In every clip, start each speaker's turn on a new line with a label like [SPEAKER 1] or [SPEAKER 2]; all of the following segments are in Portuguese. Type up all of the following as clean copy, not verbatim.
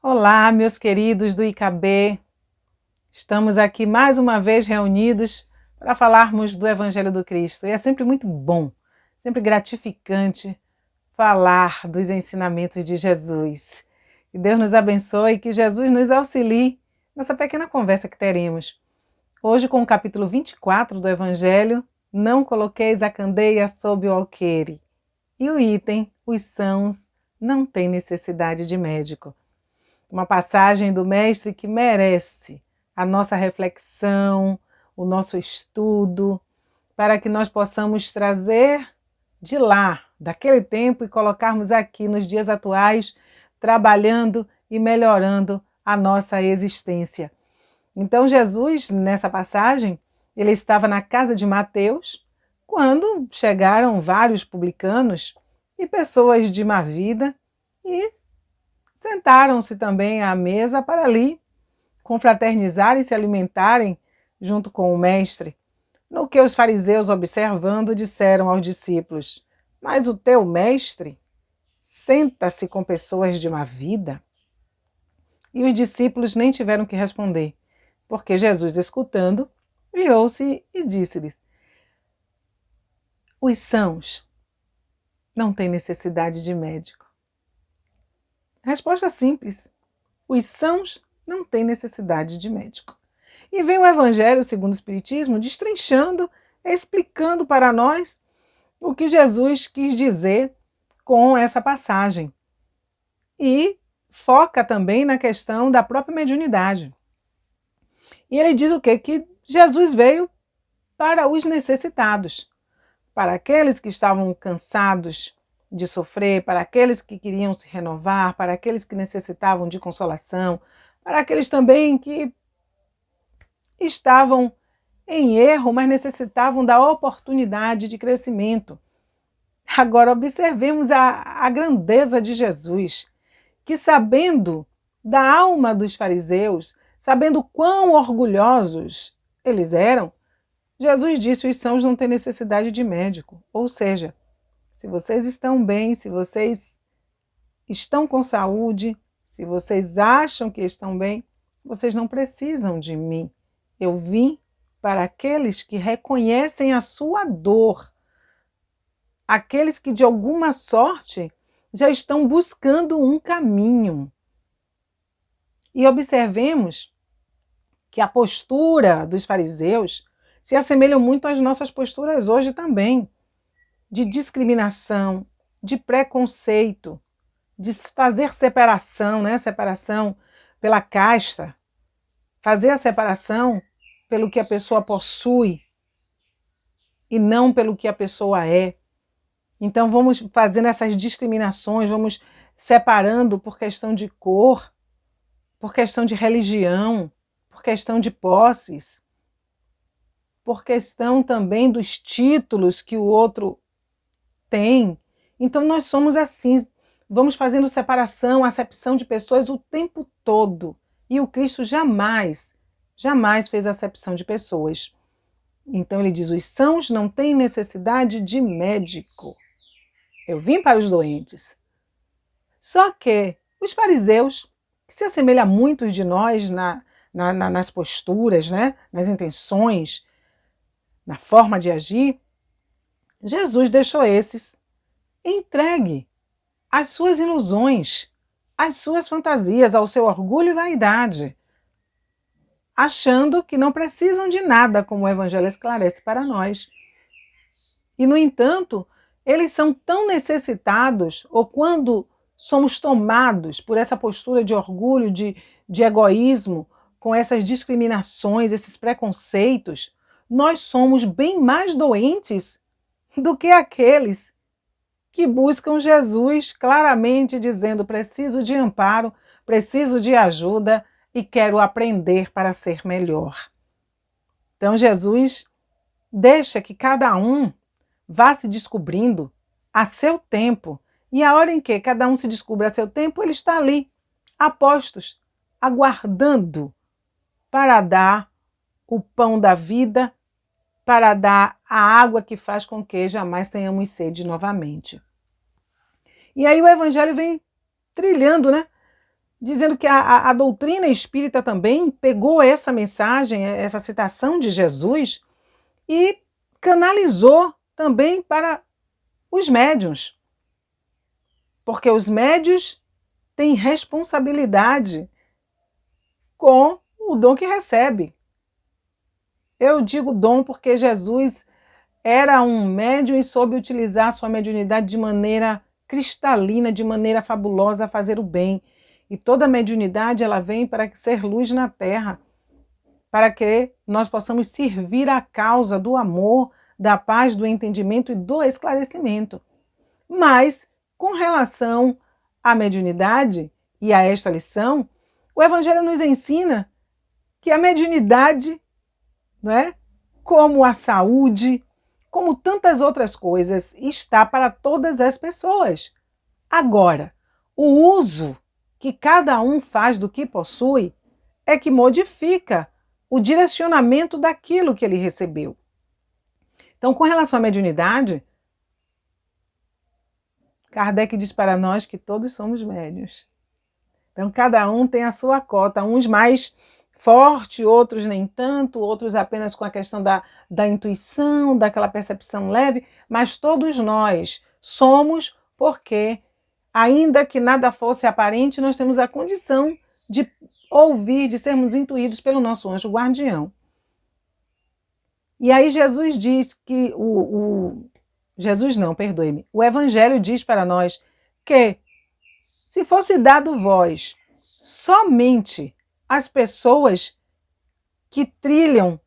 [SPEAKER 1] Olá, meus queridos do IKB. Estamos aqui mais uma vez reunidos para falarmos do Evangelho do Cristo. E é sempre muito bom, sempre gratificante falar dos ensinamentos de Jesus. Que Deus nos abençoe e que Jesus nos auxilie nessa pequena conversa que teremos. Hoje, com o capítulo 24 do Evangelho, não coloqueis a candeia sob o alqueire. E o item, os sãos, não tem necessidade de médico. Uma passagem do Mestre que merece a nossa reflexão, o nosso estudo, para que nós possamos trazer de lá, daquele tempo, e colocarmos aqui nos dias atuais, trabalhando e melhorando a nossa existência. Então, Jesus, nessa passagem, ele estava na casa de Mateus, quando chegaram vários publicanos e pessoas de má vida e sentaram-se também à mesa para ali confraternizarem e se alimentarem junto com o mestre. No que os fariseus, observando, disseram aos discípulos: mas o teu mestre senta-se com pessoas de má vida? E os discípulos nem tiveram que responder, porque Jesus, escutando, virou-se e disse-lhes: os sãos não têm necessidade de médico. Resposta simples: os sãos não têm necessidade de médico. E vem o Evangelho segundo o Espiritismo destrinchando, explicando para nós o que Jesus quis dizer com essa passagem. E foca também na questão da própria mediunidade. E ele diz o quê? Que Jesus veio para os necessitados, para aqueles que estavam cansados de sofrer, para aqueles que queriam se renovar, para aqueles que necessitavam de consolação, para aqueles também que estavam em erro, mas necessitavam da oportunidade de crescimento. Agora observemos a grandeza de Jesus, que sabendo da alma dos fariseus, sabendo quão orgulhosos eles eram, Jesus disse: os sãos não têm necessidade de médico. Ou seja, se vocês estão bem, se vocês estão com saúde, se vocês acham que estão bem, vocês não precisam de mim. Eu vim para aqueles que reconhecem a sua dor, aqueles que de alguma sorte já estão buscando um caminho. E observemos que a postura dos fariseus se assemelha muito às nossas posturas hoje também, de discriminação, de preconceito, de fazer separação, né? Separação pela casta, fazer a separação pelo que a pessoa possui e não pelo que a pessoa é. Então vamos fazendo essas discriminações, vamos separando por questão de cor, por questão de religião, por questão de posses, por questão também dos títulos que o outro tem. Então nós somos assim, vamos fazendo separação, acepção de pessoas o tempo todo. E o Cristo jamais fez acepção de pessoas. Então ele diz: os sãos não têm necessidade de médico. Eu vim para os doentes. Só que os fariseus, que se assemelham a muitos de nós nas posturas, né? Nas intenções, na forma de agir, Jesus deixou esses entregue às suas ilusões, às suas fantasias, ao seu orgulho e vaidade, achando que não precisam de nada, como o Evangelho esclarece para nós. E, no entanto, eles são tão necessitados, ou quando somos tomados por essa postura de orgulho, de egoísmo, com essas discriminações, esses preconceitos, nós somos bem mais doentes do que aqueles que buscam Jesus claramente dizendo: preciso de amparo, preciso de ajuda e quero aprender para ser melhor. Então Jesus deixa que cada um vá se descobrindo a seu tempo, e a hora em que cada um se descubra a seu tempo, ele está ali, a postos, aguardando para dar o pão da vida, para dar a água que faz com que jamais tenhamos sede novamente. E aí o Evangelho vem trilhando, né? dizendo que a doutrina espírita também pegou essa mensagem, essa citação de Jesus e canalizou também para os médiuns, porque os médiuns têm responsabilidade com o dom que recebe. Eu digo dom porque Jesus era um médium e soube utilizar sua mediunidade de maneira cristalina, de maneira fabulosa a fazer o bem. E toda mediunidade ela vem para ser luz na terra, para que nós possamos servir a causa do amor, da paz, do entendimento e do esclarecimento. Mas, com relação à mediunidade e a esta lição, o Evangelho nos ensina que a mediunidade, não é, como a saúde, como tantas outras coisas, está para todas as pessoas. Agora, o uso que cada um faz do que possui é que modifica o direcionamento daquilo que ele recebeu. Então, com relação à mediunidade, Kardec diz para nós que todos somos médiuns. Então, cada um tem a sua cota, uns mais forte, outros nem tanto, outros apenas com a questão da intuição, daquela percepção leve, mas todos nós somos porque, ainda que nada fosse aparente, nós temos a condição de ouvir, de sermos intuídos pelo nosso anjo guardião. E aí Jesus diz que o Evangelho diz para nós que se fosse dado voz somente às pessoas que trilham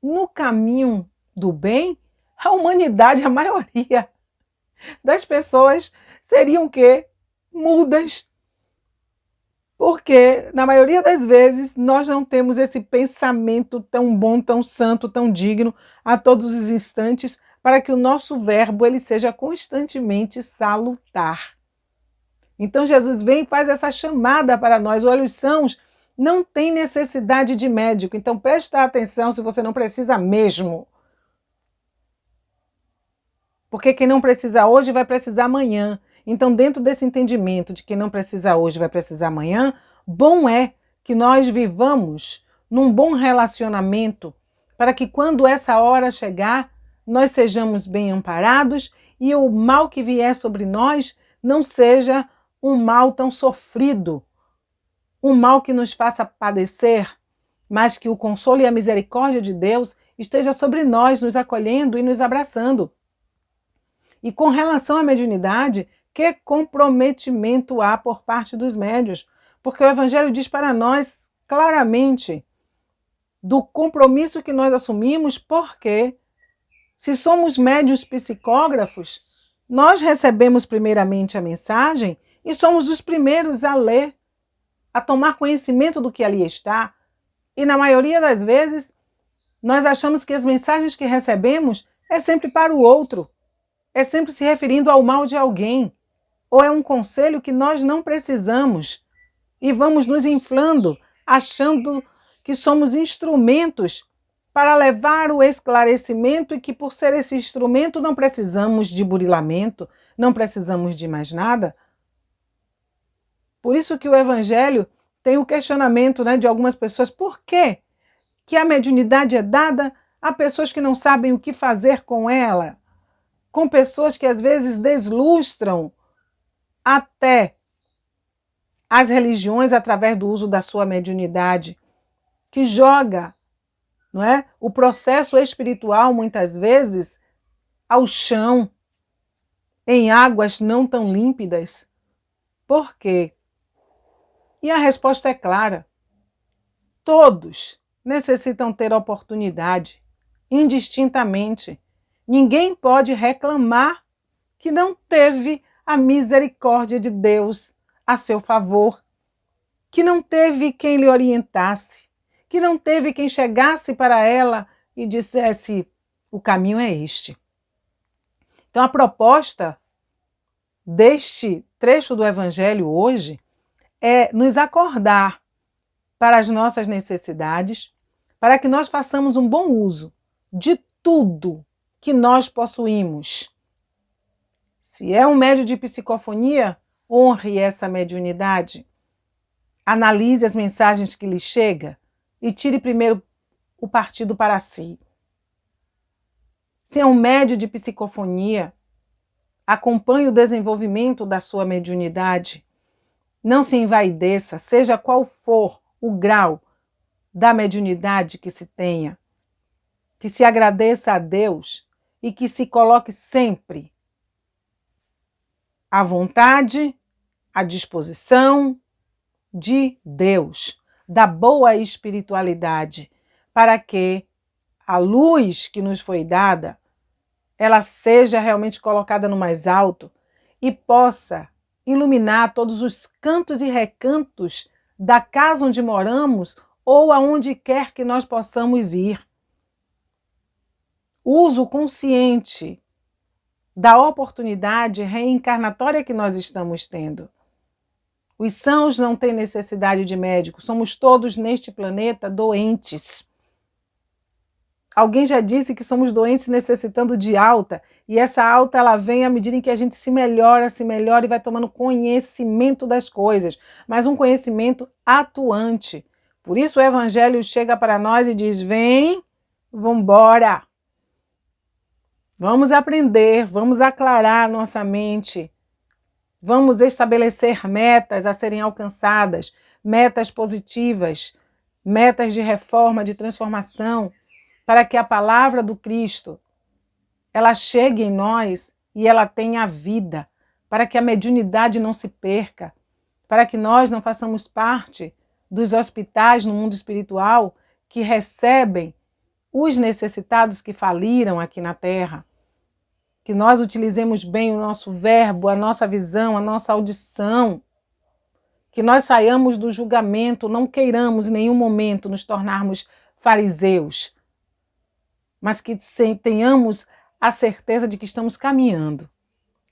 [SPEAKER 1] no caminho do bem, a humanidade, a maioria das pessoas seriam o quê? Mudas. Porque, na maioria das vezes, nós não temos esse pensamento tão bom, tão santo, tão digno a todos os instantes para que o nosso verbo ele seja constantemente salutar. Então Jesus vem e faz essa chamada para nós. Olhos sãos não tem necessidade de médico. Então preste atenção se você não precisa mesmo. Porque quem não precisa hoje vai precisar amanhã. Então, dentro desse entendimento de que não precisa hoje, vai precisar amanhã, bom é que nós vivamos num bom relacionamento para que quando essa hora chegar, nós sejamos bem amparados e o mal que vier sobre nós não seja um mal tão sofrido, um mal que nos faça padecer, mas que o consolo e a misericórdia de Deus esteja sobre nós, nos acolhendo e nos abraçando. E com relação à mediunidade, que comprometimento há por parte dos médiuns? Porque o Evangelho diz para nós claramente do compromisso que nós assumimos, porque se somos médiuns psicógrafos, nós recebemos primeiramente a mensagem e somos os primeiros a ler, a tomar conhecimento do que ali está. E na maioria das vezes, nós achamos que as mensagens que recebemos é sempre para o outro, é sempre se referindo ao mal de alguém, ou é um conselho que nós não precisamos e vamos nos inflando, achando que somos instrumentos para levar o esclarecimento e que por ser esse instrumento não precisamos de burilamento, não precisamos de mais nada. Por isso que o Evangelho tem o questionamento, de algumas pessoas, por quê que a mediunidade é dada a pessoas que não sabem o que fazer com ela, com pessoas que às vezes deslustram até as religiões através do uso da sua mediunidade, que joga, o processo espiritual muitas vezes ao chão, em águas não tão límpidas. Por quê? E a resposta é clara. Todos necessitam ter oportunidade, indistintamente. Ninguém pode reclamar que não teve a misericórdia de Deus a seu favor, que não teve quem lhe orientasse, que não teve quem chegasse para ela e dissesse: o caminho é este. Então a proposta deste trecho do Evangelho hoje é nos acordar para as nossas necessidades, para que nós façamos um bom uso de tudo que nós possuímos. Se é um médium de psicofonia, honre essa mediunidade. analise as mensagens que lhe chegam e tire primeiro o partido para si. Se é um médio de psicofonia, acompanhe o desenvolvimento da sua mediunidade. Não se envaideça, seja qual for o grau da mediunidade que se tenha. Que se agradeça a Deus e que se coloque sempre à vontade, à disposição de Deus, da boa espiritualidade, para que a luz que nos foi dada, ela seja realmente colocada no mais alto e possa iluminar todos os cantos e recantos da casa onde moramos ou aonde quer que nós possamos ir. Uso consciente da oportunidade reencarnatória que nós estamos tendo. Os sãos não têm necessidade de médico, somos todos neste planeta doentes. Alguém já disse que somos doentes necessitando de alta, e essa alta ela vem à medida em que a gente se melhora e vai tomando conhecimento das coisas, mas um conhecimento atuante. Por isso o Evangelho chega para nós e diz: vem, vambora. Vamos aprender, vamos aclarar nossa mente. Vamos estabelecer metas a serem alcançadas, metas positivas, metas de reforma, de transformação, para que a palavra do Cristo ela chegue em nós e ela tenha vida, para que a mediunidade não se perca, para que nós não façamos parte dos hospitais no mundo espiritual que recebem os necessitados que faliram aqui na Terra. Que nós utilizemos bem o nosso verbo, a nossa visão, a nossa audição. Que nós saiamos do julgamento, não queiramos em nenhum momento nos tornarmos fariseus, mas que tenhamos a certeza de que estamos caminhando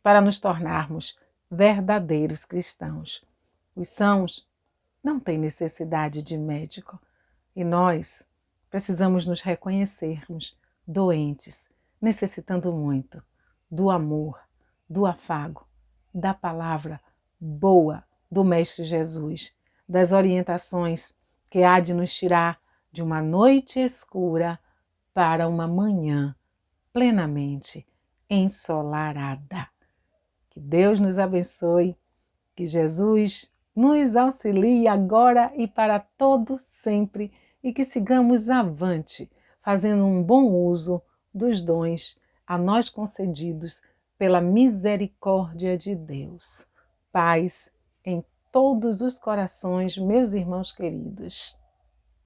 [SPEAKER 1] para nos tornarmos verdadeiros cristãos. Os sãos não têm necessidade de médico e nós precisamos nos reconhecermos doentes, necessitando muito do amor, do afago, da palavra boa do Mestre Jesus, das orientações que há de nos tirar de uma noite escura para uma manhã plenamente ensolarada. Que Deus nos abençoe, que Jesus nos auxilie agora e para todo sempre e que sigamos avante, fazendo um bom uso dos dons a nós concedidos pela misericórdia de Deus. Paz em todos os corações, meus irmãos queridos.